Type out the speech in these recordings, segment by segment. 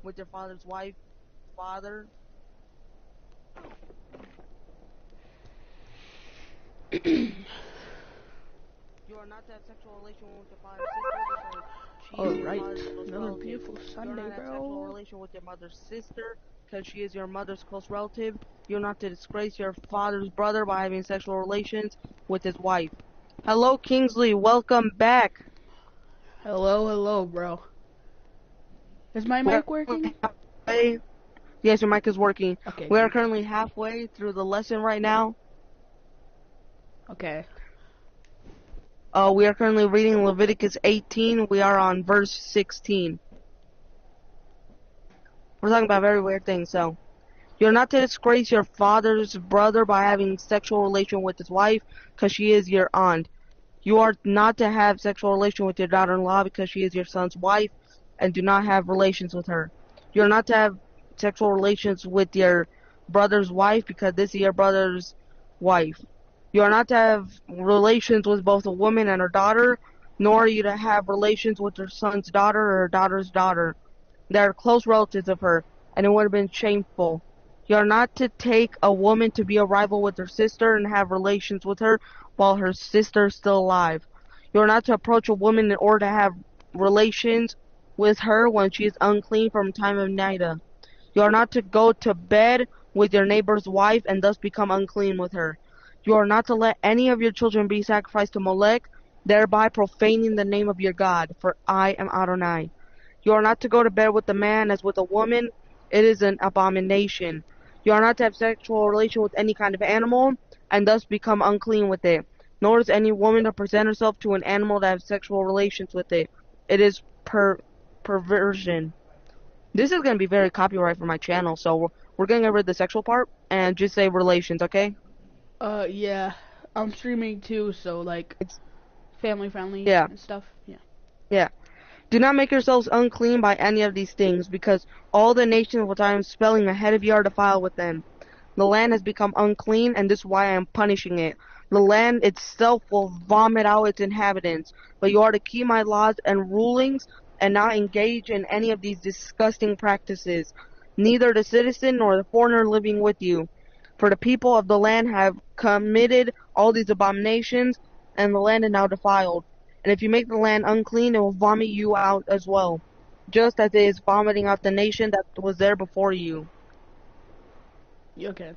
with your father's wife, father. You are not to have sexual relation with your father's sister because she is your Alright, mother's close another relative. beautiful You are Sunday, not to have sexual bro. relation with your mother's sister because she is your mother's close relative. You are not to disgrace your father's brother by having sexual relations with his wife. Hello, Kingsley. Welcome back. Hello, bro. Is my We're mic working? halfway. Yes, your mic is working. Okay, We are good. currently halfway through the lesson right now. Okay. We are currently reading Leviticus 18. We are on verse 16. We're talking about very weird things, so. You're not to disgrace your father's brother by having sexual relation with his wife, because she is your aunt. You are not to have sexual relation with your daughter-in-law, because she is your son's wife, and do not have relations with her. You're not to have sexual relations with your brother's wife, because this is your brother's wife. You are not to have relations with both a woman and her daughter, nor are you to have relations with her son's daughter or her daughter's daughter. They are close relatives of her, and it would have been shameful. You are not to take a woman to be a rival with her sister and have relations with her while her sister is still alive. You are not to approach a woman in order to have relations with her when she is unclean from time of nida. You are not to go to bed with your neighbor's wife and thus become unclean with her. You are not to let any of your children be sacrificed to Molech, thereby profaning the name of your God, for I am Adonai. You are not to go to bed with a man as with a woman, it is an abomination. You are not to have sexual relation with any kind of animal, and thus become unclean with it. Nor is any woman to present herself to an animal to have sexual relations with it. It is perversion. This is going to be very copyright for my channel, so we're going to get rid of the sexual part and just say relations, okay? Yeah. I'm streaming too, so like It's, family friendly yeah, and stuff. Yeah. yeah. Do not make yourselves unclean by any of these things, because all the nations which I am spelling ahead of you are defiled with them. The land has become unclean, and this is why I am punishing it. The land itself will vomit out its inhabitants, but you are to keep my laws and rulings, and not engage in any of these disgusting practices, neither the citizen nor the foreigner living with you. For the people of the land have committed all these abominations, and the land is now defiled. And if you make the land unclean, it will vomit you out as well, just as it is vomiting out the nation that was there before you. Okay.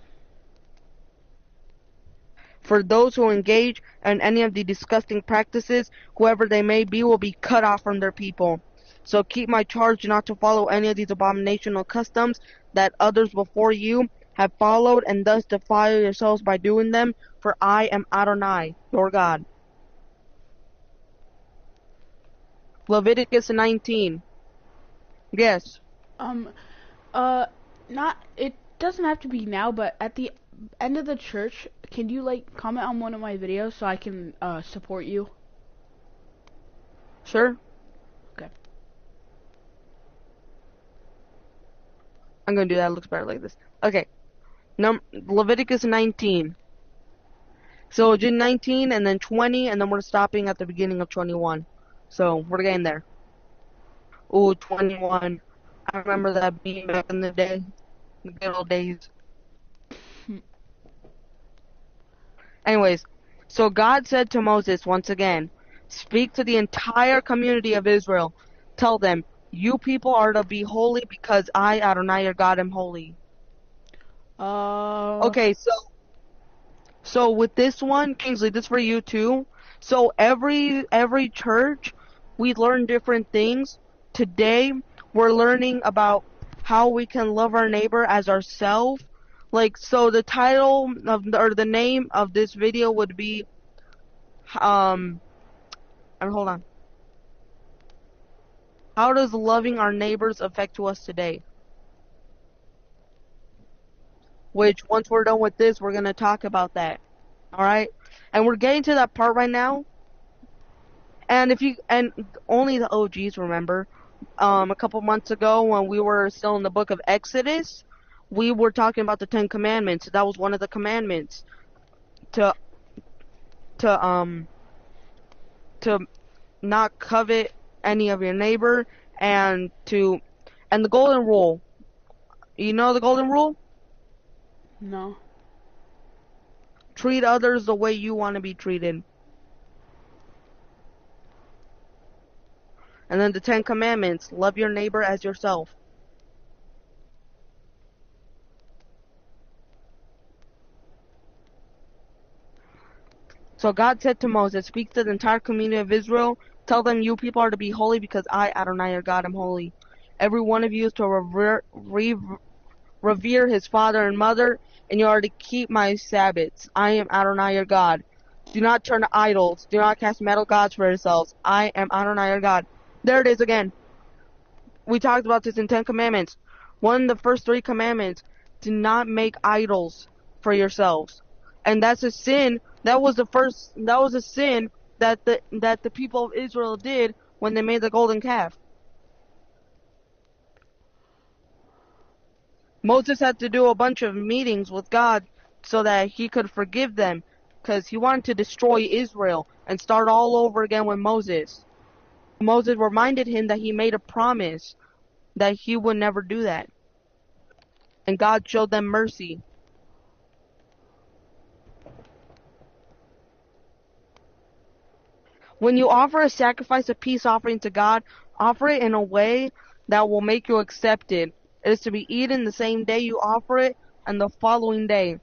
For those who engage in any of the disgusting practices, whoever they may be, will be cut off from their people. So keep my charge not to follow any of these abominational customs that others before you have followed, and thus defile yourselves by doing them, for I am Adonai, your God. Leviticus 19. Yes. Um uh not it doesn't have to be now, but at the end of the church, can you like comment on one of my videos so I can support you? Sure. Okay. I'm gonna do that. It looks better like this. Okay. Leviticus 19. So do 19 and then 20, and then we're stopping at the beginning of 21. So we're getting there. Ooh, 21. I remember that being back in the day. The good old days. Anyways, so God said to Moses once again, speak to the entire community of Israel. Tell them, you people are to be holy because I, Adonai, your God, am holy. Uh Okay, so with this one, Kingsley, this for you too. So every church, we learn different things. Today, we're learning about how we can love our neighbor as ourselves. Like, so the title of or the name of this video would be and hold on. How does loving our neighbors affect to us today? Which once we're done with this, we're gonna talk about that. All right? And we're getting to that part right now. And if you and only the OGs remember, a couple months ago when we were still in the book of Exodus, we were talking about the Ten Commandments. That was one of the commandments to to um to not covet any of your neighbor and the golden rule. You know the golden rule? No. Treat others the way you want to be treated. And then the Ten Commandments, love your neighbor as yourself. So God said to Moses, speak to the entire community of Israel, tell them you people are to be holy because I, Adonai, your God, am holy. Every one of you is to revere his father and mother, and you are to keep my Sabbaths. I am Adonai, your God. Do not turn to idols. Do not cast metal gods for yourselves. I am Adonai, your God. There it is again. We talked about this in 10 Commandments. One of the first 3 commandments, do not make idols for yourselves. And that's a sin. That was a sin that the people of Israel did when they made the golden calf. Moses had to do a bunch of meetings with God so that he could forgive them, because he wanted to destroy Israel and start all over again with Moses. Moses reminded him that he made a promise that he would never do that. And God showed them mercy. When you offer a sacrifice of peace offering to God, offer it in a way that will make you accepted. It is to be eaten the same day you offer it and the following day.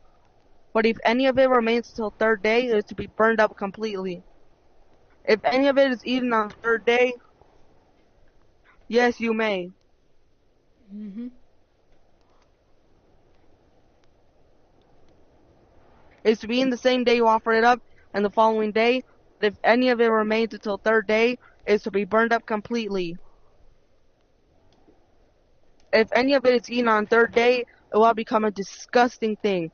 But if any of it remains till 3rd day, it is to be burned up completely. If any of it is eaten on the 3rd day, yes, you may. It is to be in the same day you offer it up, and the following day. But if any of it remains until 3rd day, it is to be burned up completely. If any of it is eaten on 3rd day, it will become a disgusting thing,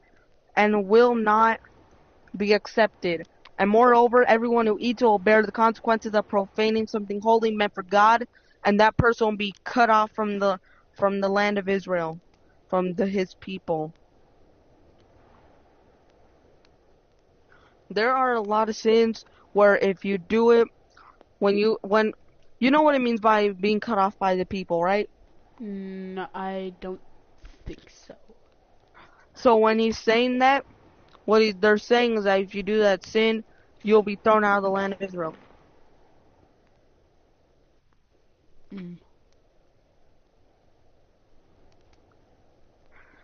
and will not be accepted. And moreover, everyone who eats it will bear the consequences of profaning something holy meant for God, and that person will be cut off from the land of Israel, from his people. There are a lot of sins where if you do it, when you know what it means by being cut off by the people, right? No, I don't think so. So when he's saying that, they're saying is that if you do that sin, you'll be thrown out of the land of Israel.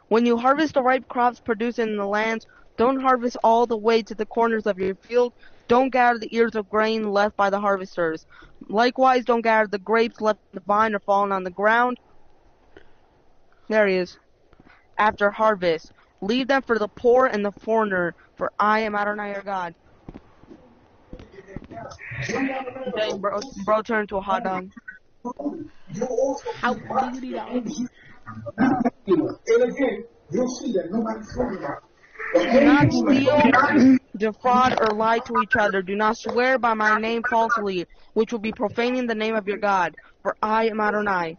When you harvest the ripe crops produced in the lands, don't harvest all the way to the corners of your field. Don't gather the ears of grain left by the harvesters. Likewise, don't gather the grapes left in the vine or fallen on the ground. There he is. After harvest, leave them for the poor and the foreigner, for I am Adonai your God. Dang, bro turned into a hot dog. How diggity dog. Do not steal, defraud, or lie to each other. Do not swear by my name falsely, which will be profaning the name of your God, for I am Adonai.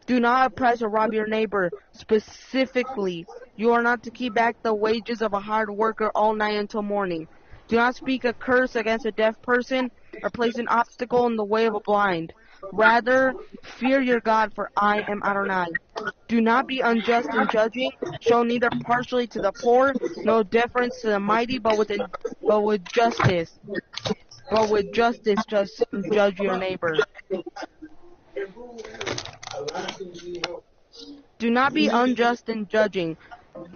Do not oppress or rob your neighbor. Specifically, you are not to keep back the wages of a hired worker all night until morning. Do not speak a curse against a deaf person or place an obstacle in the way of a blind. Rather, fear your God, for I am Adonai. Do not be unjust in judging. Show neither partially to the poor, no deference to the mighty, but with justice. But with justice, just judge your neighbor. Do not be unjust in judging.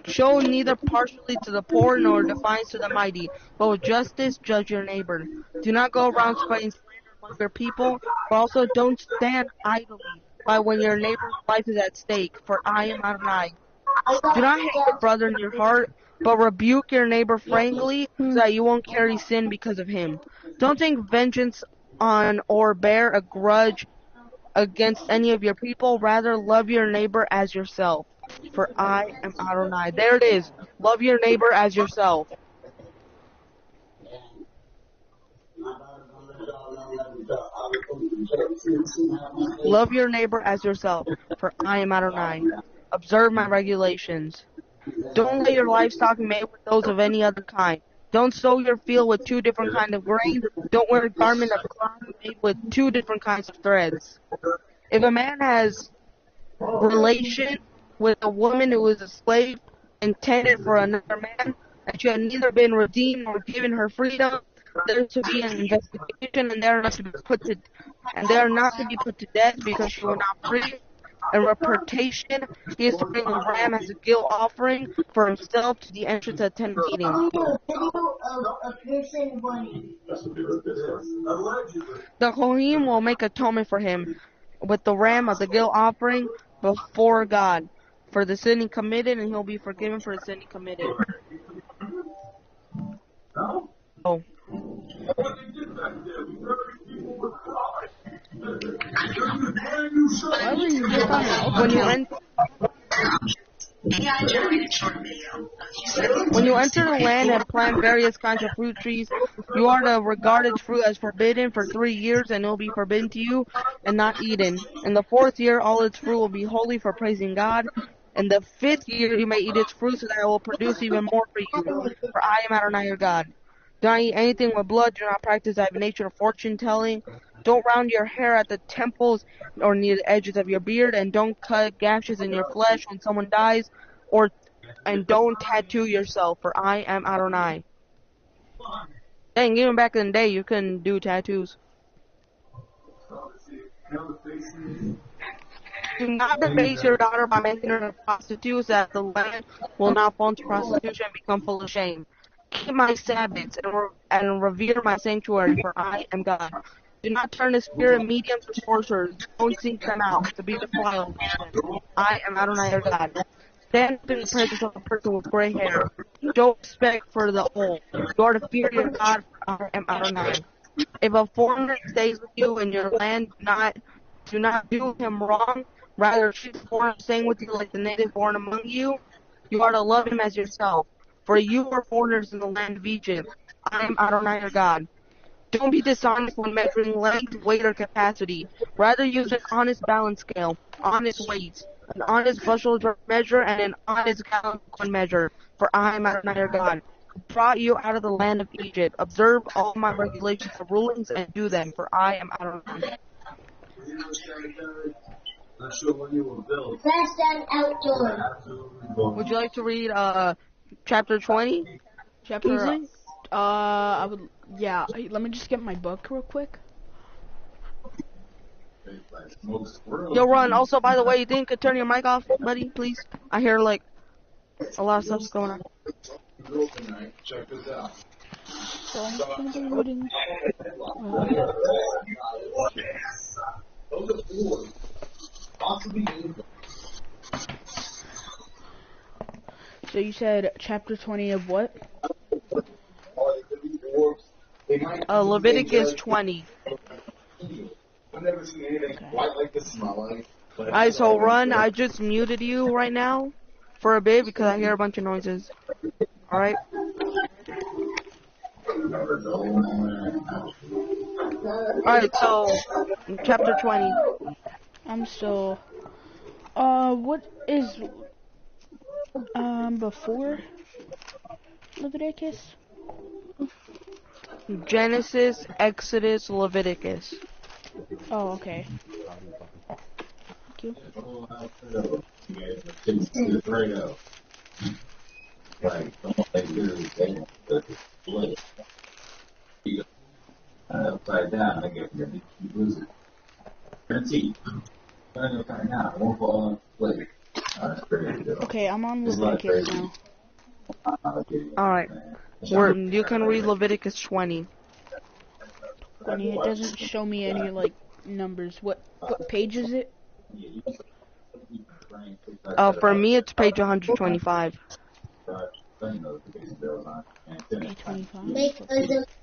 Show neither partially to the poor nor defiance to the mighty, but with justice judge your neighbor. Do not go around spreading slander among your people, but also don't stand idly by when your neighbor's life is at stake, for I am Adonai. Do not hate your brother in your heart, but rebuke your neighbor frankly, so that you won't carry sin because of him. Don't take vengeance on or bear a grudge against any of your people. Rather, love your neighbor as yourself, for I am Adonai. There it is. Love your neighbor as yourself. Love your neighbor as yourself, for I am Adonai. Observe my regulations. Don't let your livestock mate with those of any other kind. Don't sow your field with two different kinds of grain. Don't wear a garment of cloth made with two different kinds of threads. If a man has relation with a woman who is a slave intended for another man, and she had neither been redeemed nor given her freedom, there is to be an investigation, and they are not to be put to death because she was not free. In reputation, he is to bring a ram as a guilt offering for himself to the entrance of the tent meeting. The Kohen will make atonement for him with the ram of the guilt offering before God for the sin he committed, and he'll be forgiven for the sin he committed. Oh. Why were you just on it? When you enter the land and plant various kinds of fruit trees, you are to regard its fruit as forbidden for 3 years, and it will be forbidden to you and not eaten. In the 4th year, all its fruit will be holy for praising God. In the 5th year, you may eat its fruit, so that it will produce even more for you. For I am Adonai your God. Do not eat anything with blood. Do not practice divination or fortune telling. Don't round your hair at the temples or near the edges of your beard, and don't cut gashes in your flesh when someone dies, and don't tattoo yourself, for I am Adonai. Dang, even back in the day, you couldn't do tattoos. Do not debase your daughter by making her a prostitute, so that the land will not fall into prostitution and become full of shame. Keep my Sabbaths and revere my sanctuary, for I am God. Do not turn to spirit mediums or sorcerers. Don't seek them out to be defiled. I am Adonai your God. Stand up in the presence of a person with gray hair. Don't respect for the old. You are to fear your God, for I am Adonai. If a foreigner stays with you in your land, do not do him wrong. Rather, treat the foreigner staying with you like the native born among you. You are to love him as yourself. For you are foreigners in the land of Egypt. I am Adonai your God. Don't be dishonest when measuring length, weight, or capacity. Rather use an honest balance scale, honest weights, an honest bushel measure, and an honest gallon measure. For I am Adonai your God. Brought you out of the land of Egypt. Observe all my regulations and rulings and do them, for I am Adonai. Would you like to read chapter 20? Chapter, I would, yeah, let me just get my book real quick. Yo, Ron, also, by the way, you think you could turn your mic off, buddy, please? I hear, like, a lot of stuff's going on. Check this out. So I'm just going to be reading. So you said chapter 20 of what? Leviticus 20. I've never seen anything quite like this in my life. Alright, so Run, I just muted you right now for a bit because I hear a bunch of noises. Alright? Alright, so, chapter 20. I'm still, what is, before Leviticus? Genesis, Exodus, Leviticus. Oh, okay. Thank you. Upside down, I get you lose it. Guaranteed. Okay, I'm on Leviticus now. Alright. You can read Leviticus 20. 20, it doesn't show me any, like, numbers. What page is it? For me, it's page 125. Page 25. Make a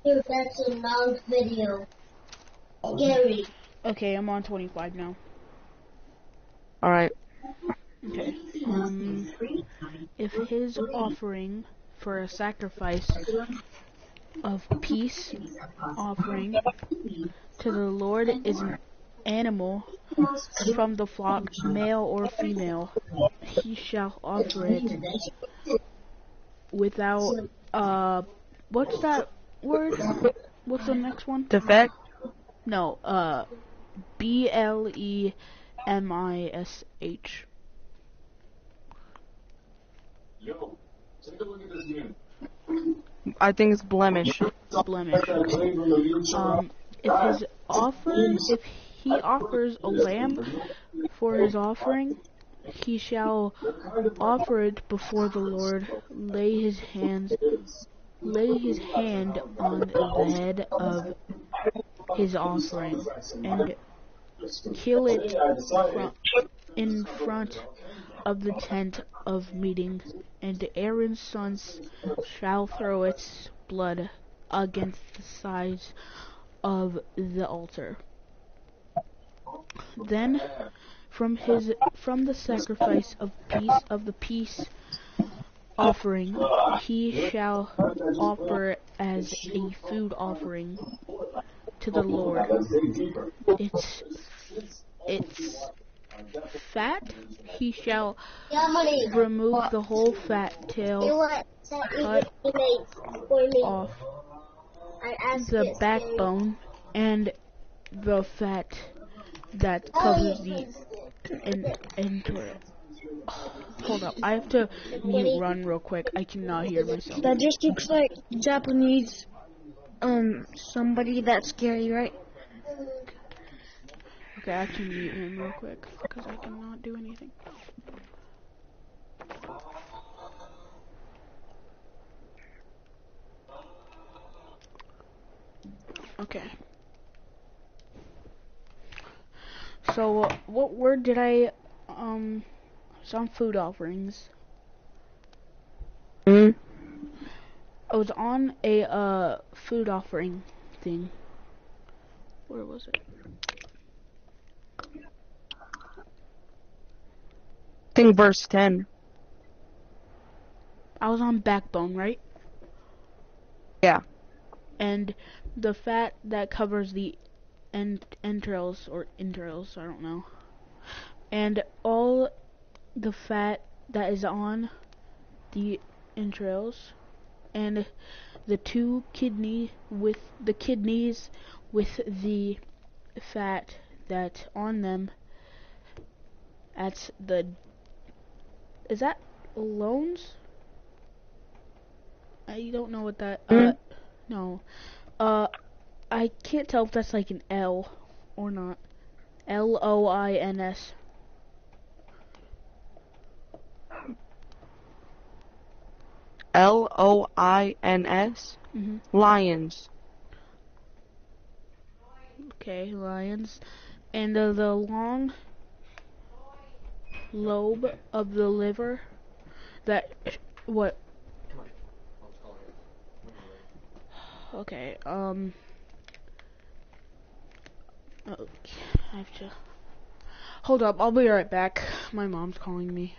that's a long video. Gary. Okay, I'm on 25 now. Alright. Okay. If his offering for a sacrifice of peace offering to the Lord is an animal from the flock, male or female, he shall offer it without, what's that word? What's the next one? Defect? No, Blemish. Yo, take a look at this unit. I think it's blemish. Blemish. Okay. If he offers a lamb for his offering, he shall offer it before the Lord, lay his hand on the head of his offering, and kill it in front of the tent of meeting, and Aaron's sons shall throw its blood against the sides of the altar. Then from the sacrifice of the peace offering he shall offer as a food offering to the Lord. Its fat he shall remove the whole fat tail, cut off the backbone and the fat that covers the entrails. Hold up, I have to mute run real quick. I cannot hear myself. That just looks like Japanese, somebody that's scary, right? Okay, I can mute him real quick because I cannot do anything. Okay. So, what word did I, some food offerings. Mm. I was on a, food offering thing. Where was it? I think verse 10. I was on backbone, right? Yeah. And the fat that covers the entrails, I don't know. And all the fat that is on the entrails, and the kidneys with the fat that's on them. Is that loans? I don't know what that, no. I can't tell if that's like an L or not. Loins. Loins? Mm-hmm. Lions. Okay, lions. And the long lobe of the liver that, what? Okay, okay, I have to, hold up, I'll be right back. My mom's calling me.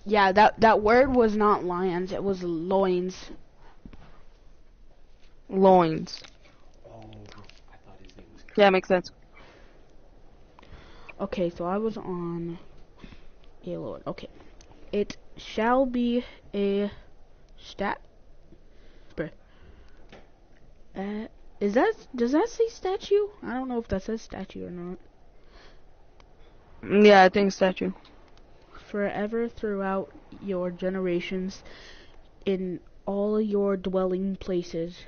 Yeah, that word was not lions, it was loins. Loins. Yeah, makes sense. Okay, so I was on a Lord. Okay. It shall be a stat. does that say statue? I don't know if that says statue or not. Yeah, I think statue. Forever throughout your generations, in all your dwelling places,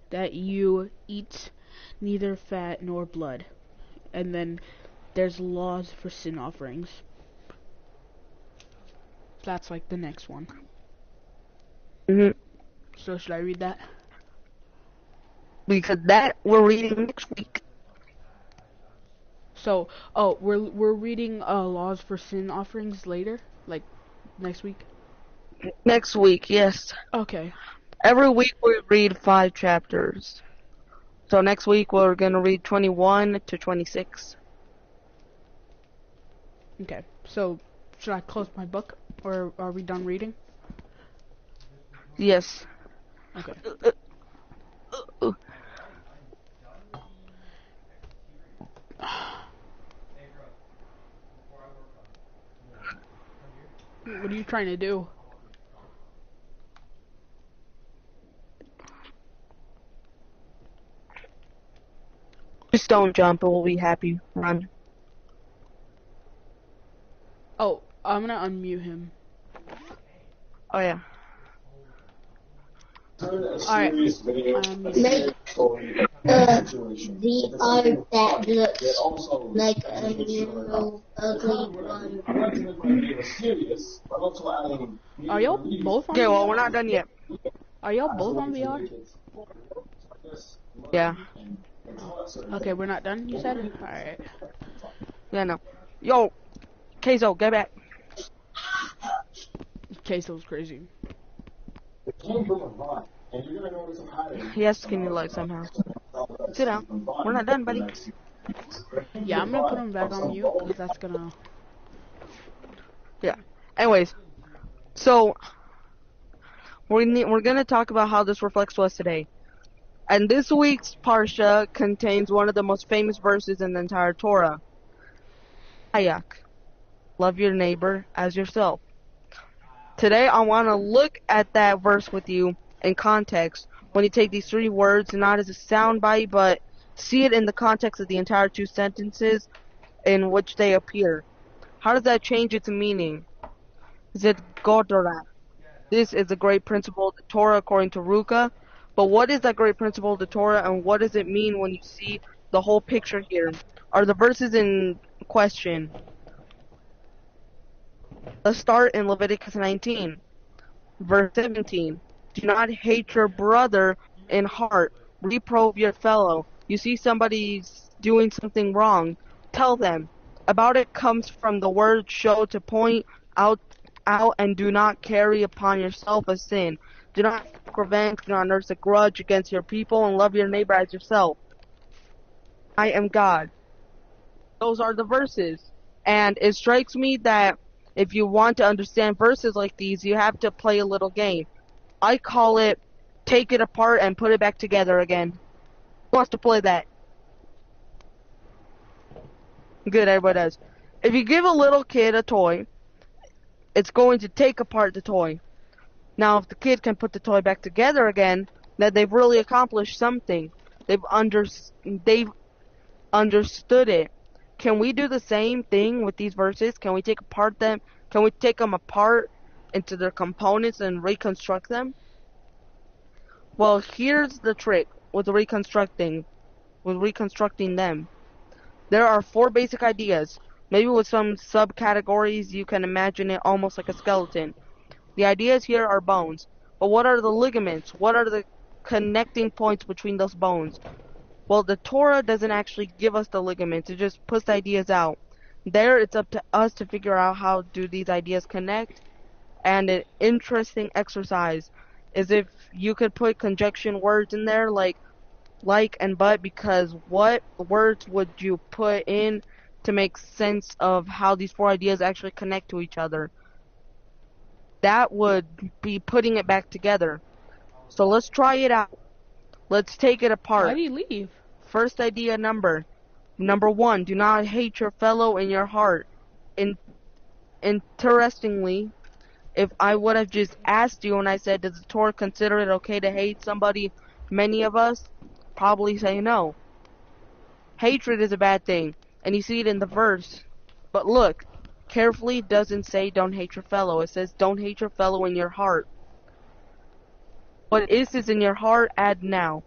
that you eat neither fat nor blood. And then there's laws for sin offerings. That's like the next one. Mhm. So should I read that? Because that we're reading next week. So, we're reading laws for sin offerings later, like next week. Next week, yes. Okay. Every week we read 5 chapters. So next week we're gonna read 21 to 26. Okay. So, should I close my book, or are we done reading? Yes. Okay. What are you trying to do? Just don't jump and we'll be happy. Run. Oh, I'm gonna unmute him. Oh yeah. Alright. Make VR that looks like a little ugly one. Are y'all both on Okay, well VR? we're not done yet. Are y'all both on VR? Yeah. Okay, we're not done, you said? Alright. Yeah, no. Yo, Keizo, get back. Queso's crazy. He has skinny legs somehow. Sit down. We're not done, buddy. Yeah, I'm gonna put him back on mute, because that's gonna... Yeah. Anyways, so we're gonna talk about how this reflects to us today. And this week's Parsha contains one of the most famous verses in the entire Torah. Hayak. Love your neighbor as yourself. Today I want to look at that verse with you in context when you take these 3 words not as a soundbite but see it in the context of the entire 2 sentences in which they appear. How does that change its meaning? Zid Godora. This is a great principle of the Torah according to Ruka. But what is that great principle of the Torah and what does it mean when you see the whole picture here? Are the verses in question? Let's start in Leviticus 19, verse 17. Do not hate your brother in heart. Reprove your fellow. You see somebody's doing something wrong. Tell them. About it comes from the word show to point out and do not carry upon yourself a sin. Do not take revenge, do not nurse a grudge against your people, and love your neighbor as yourself. I am God. Those are the verses. And it strikes me that if you want to understand verses like these, you have to play a little game. I call it take it apart and put it back together again. Who wants to play that? Good, everybody does. If you give a little kid a toy, it's going to take apart the toy. Now, if the kid can put the toy back together again, then they've really accomplished something. They've understood it. Can we do the same thing with these verses? Can we take them apart into their components and reconstruct them? Well, here's the trick with reconstructing them. There are 4 basic ideas. Maybe with some subcategories you can imagine it almost like a skeleton. The ideas here are bones. But what are the ligaments? What are the connecting points between those bones? Well, the Torah doesn't actually give us the ligaments. It just puts the ideas out. There, it's up to us to figure out how do these ideas connect. And an interesting exercise is if you could put conjunction words in there like and but, because what words would you put in to make sense of how these 4 ideas actually connect to each other? That would be putting it back together. So let's try it out. Let's take it apart. Why did he leave? First idea number 1, do not hate your fellow in your heart. Interestingly, if I would have just asked you and I said, does the Torah consider it okay to hate somebody, many of us probably say no. Hatred is a bad thing, and you see it in the verse. But look, carefully, it doesn't say don't hate your fellow. It says don't hate your fellow in your heart. What is in your heart, add now.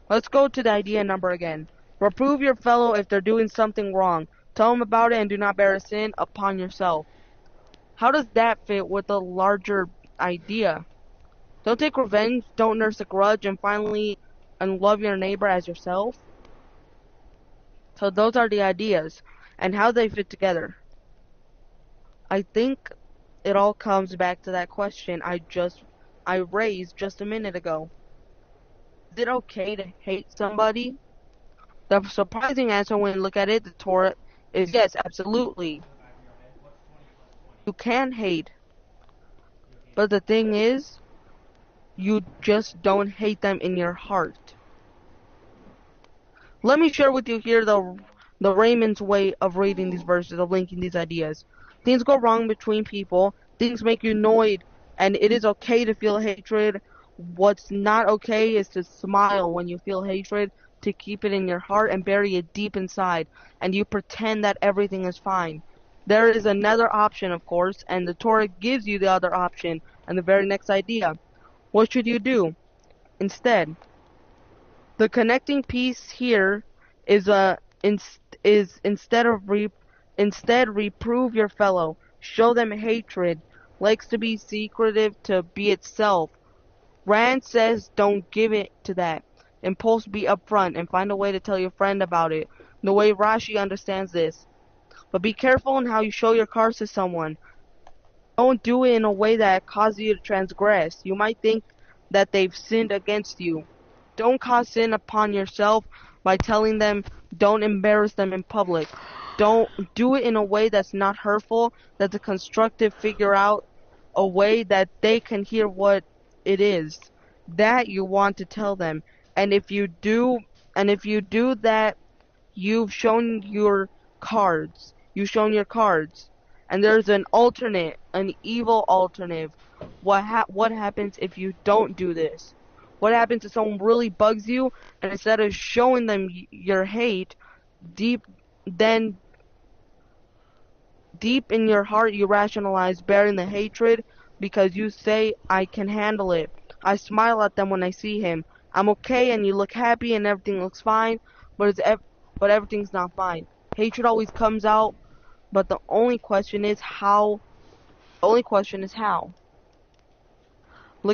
Let's go to the idea number again. Reprove your fellow if they're doing something wrong. Tell them about it and do not bear a sin upon yourself. How does that fit with the larger idea? Don't take revenge, don't nurse a grudge, and finally, and love your neighbor as yourself. So those are the ideas, and how they fit together. I think it all comes back to that question I raised just a minute ago. Is it okay to hate somebody? The surprising answer when you look at it, the Torah, is yes, absolutely. You can hate. But the thing is, you just don't hate them in your heart. Let me share with you here the Raymond's way of reading these verses, of linking these ideas. Things go wrong between people, things make you annoyed, and it is okay to feel hatred. What's not okay is to smile when you feel hatred, to keep it in your heart and bury it deep inside, and you pretend that everything is fine. There is another option, of course, and the Torah gives you the other option, and the very next idea. What should you do instead? The connecting piece here is instead reprove your fellow, show them hatred, likes to be secretive to be itself. Rand says don't give it to that. Impulse be upfront and find a way to tell your friend about it, the way Rashi understands this. But be careful in how you show your cards to someone. Don't do it in a way that causes you to transgress. You might think that they've sinned against you. Don't cause sin upon yourself by telling them don't embarrass them in public. Don't do it in a way that's not hurtful, that's a constructive, figure out a way that they can hear what it is that you want to tell them. And if you do that, you've shown your cards. And there's an alternate, an evil alternative. What happens if you don't do this? What happens if someone really bugs you, and instead of showing them your hate, deep in your heart you rationalize bearing the hatred because you say, I can handle it. I smile at them when I see him. I'm okay, and you look happy and everything looks fine, but everything's not fine. Hatred always comes out, but the only question is how. Look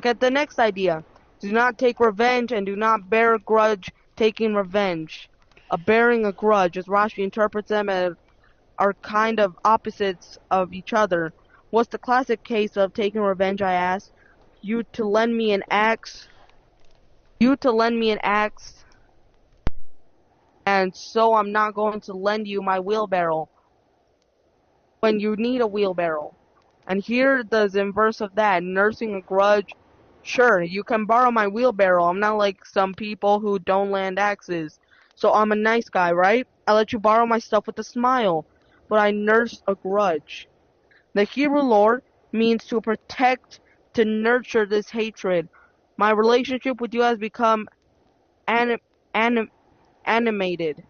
at the next idea. Do not take revenge and do not bear a grudge taking revenge. Bearing a grudge, as Rashi interprets them, are kind of opposites of each other. What's the classic case of taking revenge, I ask? You to lend me an axe, and so I'm not going to lend you my wheelbarrow when you need a wheelbarrow. And here the inverse of that, nursing a grudge. Sure, you can borrow my wheelbarrow. I'm not like some people who don't lend axes. So I'm a nice guy, right? I let you borrow my stuff with a smile. But I nurse a grudge. The Hebrew lore means to protect, to nurture this hatred. My relationship with you has become animated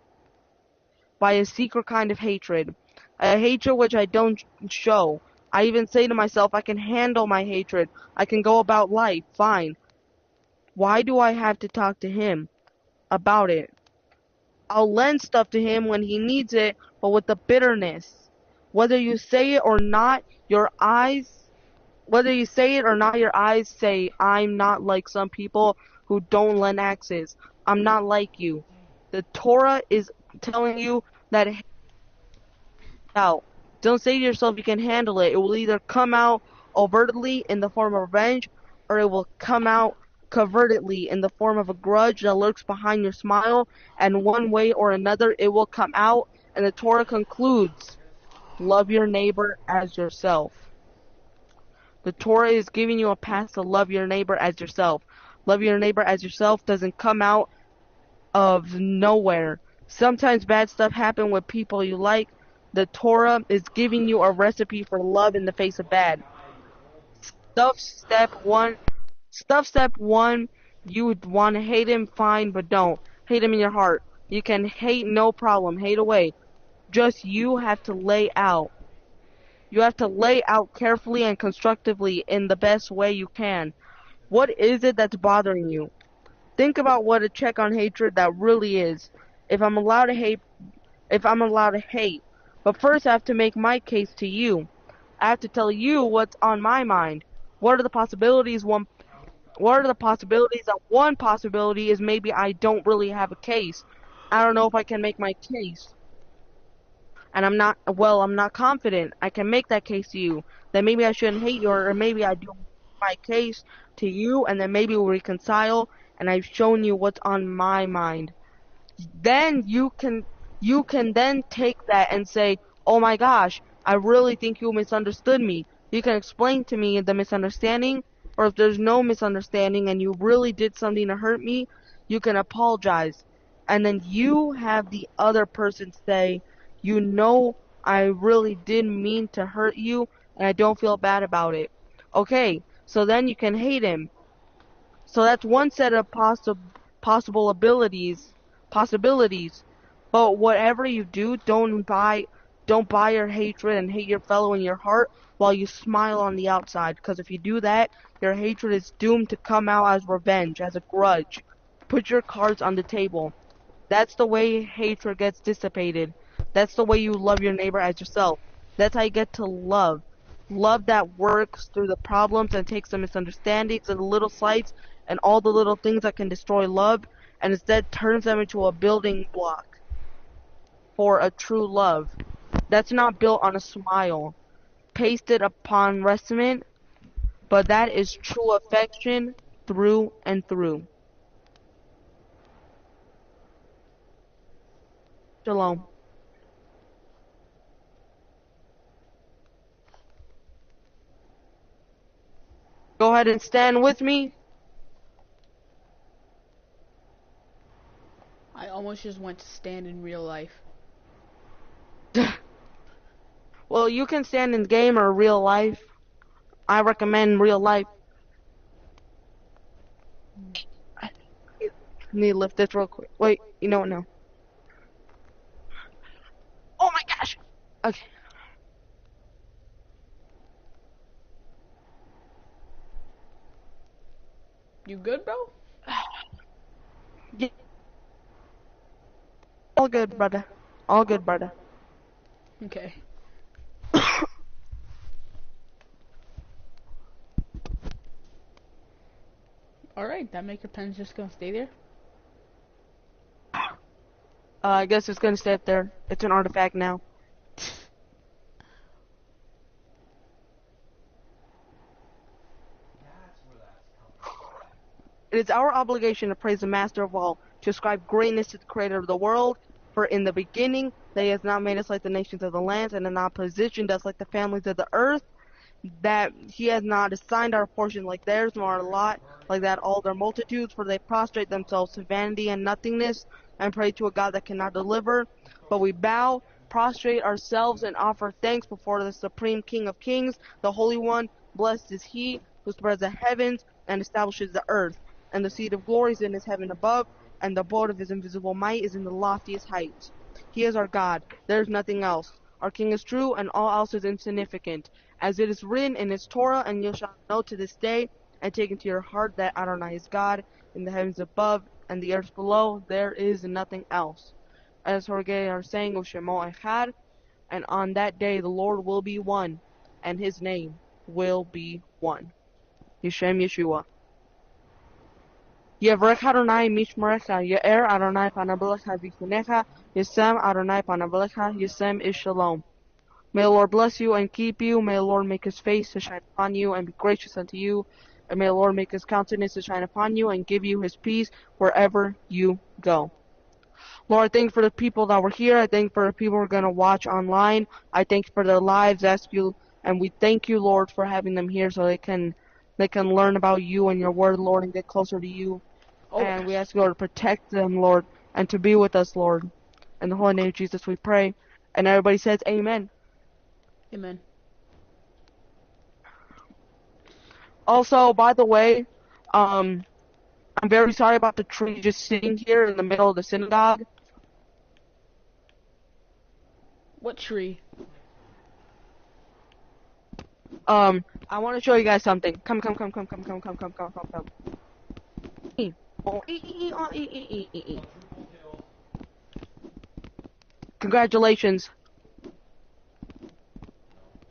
by a secret kind of hatred. A hatred which I don't show. I even say to myself, I can handle my hatred. I can go about life, fine. Why do I have to talk to him about it? I'll lend stuff to him when he needs it, but with the bitterness. Whether you say it or not, your eyes say, I'm not like some people who don't lend axes. I'm not like you. The Torah is telling you that out. Don't say to yourself you can handle it. It will either come out overtly in the form of revenge, or it will come out covertly in the form of a grudge that lurks behind your smile, and one way or another it will come out, and the Torah concludes, love your neighbor as yourself. The Torah is giving you a path to love your neighbor as yourself. Love your neighbor as yourself doesn't come out of nowhere. Sometimes bad stuff happens with people you like. The Torah is giving you a recipe for love in the face of bad. Step one, you would want to hate him, fine, but don't. hate him in your heart. You can hate, no problem, hate away. Just you have to lay out. You have to lay out carefully and constructively in the best way you can. What is it that's bothering you? Think about what a check on hatred that really is. If I'm allowed to hate, if I'm allowed to hate. But first I have to make my case to you. I have to tell you what's on my mind. What are the possibilities? What are the possibilities? That one possibility is maybe I don't really have a case. I don't know if I can make my case. And I'm not confident I can make that case to you. Then maybe I shouldn't hate you, or maybe I do my case to you, and then maybe we'll reconcile, and I've shown you what's on my mind. Then you can then take that and say, oh my gosh, I really think you misunderstood me. You can explain to me the misunderstanding, or if there's no misunderstanding and you really did something to hurt me, you can apologize. And then you have the other person say, you know, I really didn't mean to hurt you, and I don't feel bad about it. Okay, so then you can hate him. So that's one set of possibilities. But whatever you do, don't buy your hatred and hate your fellow in your heart while you smile on the outside. Because if you do that, your hatred is doomed to come out as revenge, as a grudge. Put your cards on the table. That's the way hatred gets dissipated. That's the way you love your neighbor as yourself. That's how you get to love. Love that works through the problems and takes the misunderstandings and the little slights and all the little things that can destroy love, and instead turns them into a building block for a true love. That's not built on a smile, pasted upon resentment, but that is true affection through and through. Shalom. Go ahead and stand with me. I almost just went to stand in real life. Well, you can stand in game or real life. I recommend real life. I need to lift this real quick. Wait, you know what? No. Oh my gosh. Okay. You good, bro? Yeah. All good, brother. All good, brother. Okay. Alright, that maker pen's just gonna stay there? I guess it's gonna stay up there. It's an artifact now. It is our obligation to praise the Master of all, to ascribe greatness to the Creator of the world, for in the beginning that He has not made us like the nations of the lands, and has not positioned us like the families of the earth, that He has not assigned our portion like theirs, nor our lot like that all their multitudes, for they prostrate themselves to vanity and nothingness, and pray to a God that cannot deliver. But we bow, prostrate ourselves, and offer thanks before the Supreme King of Kings, the Holy One. Blessed is He who spreads the heavens and establishes the earth, and the seat of glory is in His heaven above, and the abode of His invisible might is in the loftiest heights. He is our God, there is nothing else. Our King is true, and all else is insignificant. As it is written in His Torah, and you shall know to this day, and take into your heart that Adonai is God, in the heavens above, and the earth below, there is nothing else. As Horgei are saying, Ushemo Echad, and on that day the Lord will be one, and His name will be one. Yeshem Yeshua. Yevrech Adonai Mishmerecha, Ye'er Adonai Panabelecha V'chunecha, Yesem Adonai Panabelecha, Yesem is Shalom. May the Lord bless you and keep you. May the Lord make His face to shine upon you and be gracious unto you. And may the Lord make His countenance to shine upon you and give you His peace wherever you go. Lord, I thank you for the people that were here. I thank you for the people who are going to watch online. I thank you for their lives. Ask you, and we thank you, Lord, for having them here so they can learn about you and your word, Lord, and get closer to you. Oh, And we ask you, Lord, to protect them, Lord, and to be with us, Lord. In the holy name of Jesus we pray. And everybody says amen. Amen. Also, by the way, I'm very sorry about the tree just sitting here in the middle of the synagogue. What tree? I want to show you guys something. Come. Oh, Congratulations.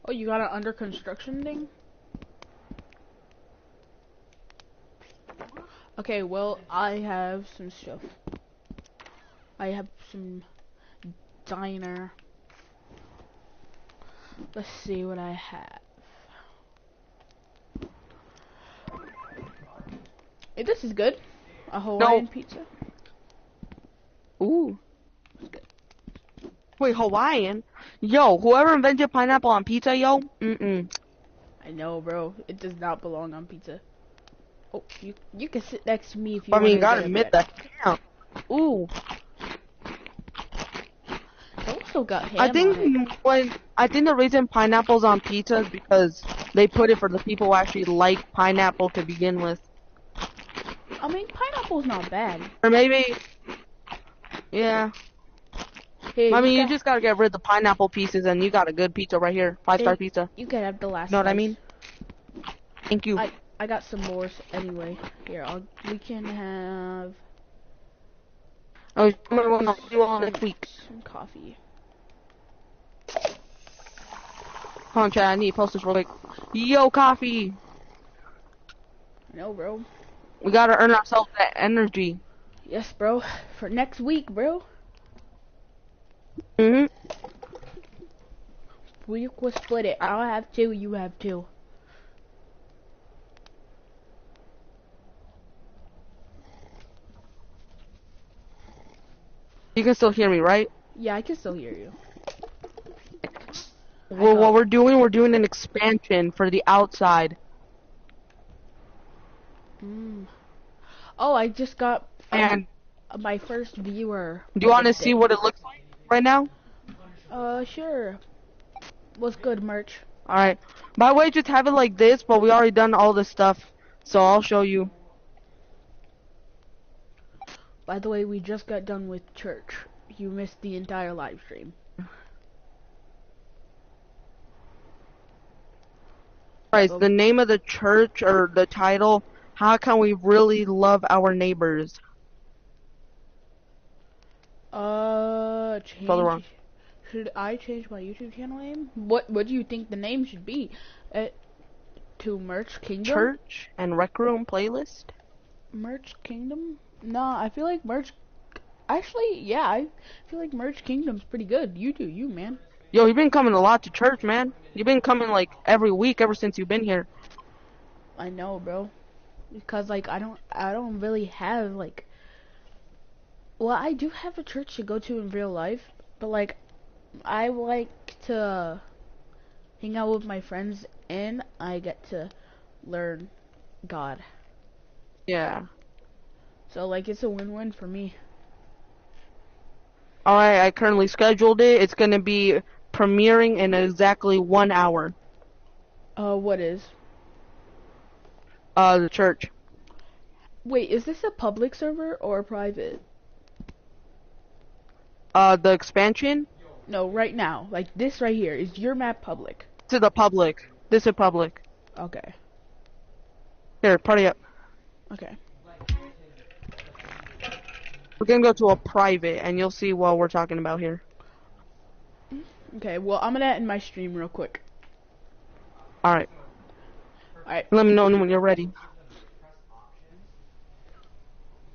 Oh, you got an under construction thing? Okay, well, I have some stuff. I have some diner. Let's see what I have. Hey, this is good. A Hawaiian pizza. Ooh. Wait, Hawaiian? Yo, whoever invented pineapple on pizza, yo? I know, bro. It does not belong on pizza. Oh, you can sit next to me if you I want. mean, you gotta admit that. Damn. Ooh. It also got ham I think on it. I think the reason pineapple's on pizza is because they put it for the people who actually like pineapple to begin with. I mean, pineapple's not bad. Or maybe, yeah. Hey, I mean, you just gotta get rid of the pineapple pieces and you got a good pizza right here. 5-star pizza. You can have the last. Know what I slice. mean? Thank you. I got some more anyway. Here, we can have Oh, we'll do all next week. some coffee. Hold on, Chad. I need to post this real quick. Yo, coffee. I know, bro. We gotta earn ourselves that energy. Yes, bro. For next week, bro. Mhm. We'll split it. I'll have 2. You have 2. You can still hear me, right? Yeah, I can still hear you. Well, what we're doing an expansion for the outside. Oh, I just got And my first viewer. do you want to see what it looks like right now? Sure. What's good, merch? Alright. By the way, just have it like this, but we already done all this stuff. So I'll show you. By the way, we just got done with church. You missed the entire live stream. Alright, the name of the church, or the title, how can we really love our neighbors? Change. Spelled wrong. Should I change my YouTube channel name? What do you think the name should be? To Merch Kingdom? Church and Rec Room playlist? Merch Kingdom? Nah, I feel like Merch... Actually, yeah, I feel like Merch Kingdom's pretty good. You do, you, man. Yo, you've been coming a lot to church, man. You've been coming like every week ever since you've been here. I know, bro. Because, like, I don't really have, like... Well, I do have a church to go to in real life, but, like, I like to hang out with my friends, and I get to learn God. Yeah. So, like, it's a win-win for me. Alright, I currently scheduled it. It's gonna be premiering in exactly 1 hour. What is? The church. Wait, is this a public server or a private? The expansion? No, right now. Like, this right here. Is your map public? To the public. This is public. Okay. Here, party up. Okay. We're gonna go to a private, and you'll see what we're talking about here. Okay, well, I'm gonna end my stream real quick. Alright. Alright. Let me know when you're ready.